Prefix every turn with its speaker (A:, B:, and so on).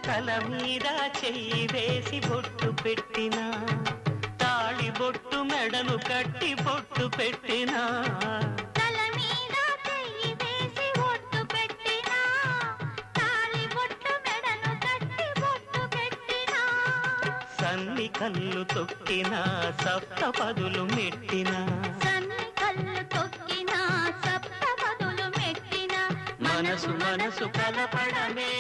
A: తల మీద చెయ్యి వేసి బొట్టు పెట్టినా తాళి బొట్టు మెడను కట్టి బొట్టు పెట్టినా
B: తల మీద చెయ్యి వేసి బొట్టు పెట్టినా తాళి బొట్టు మెడను కట్టి బొట్టు పెట్టినా
A: సన్ని కళ్ళు తొక్కినా సప్తపదులు మెట్టినా
B: సన్ని కళ్ళు తొక్కినా సప్తపదులు మెట్టినా
A: మనసు మనసు కలపడమే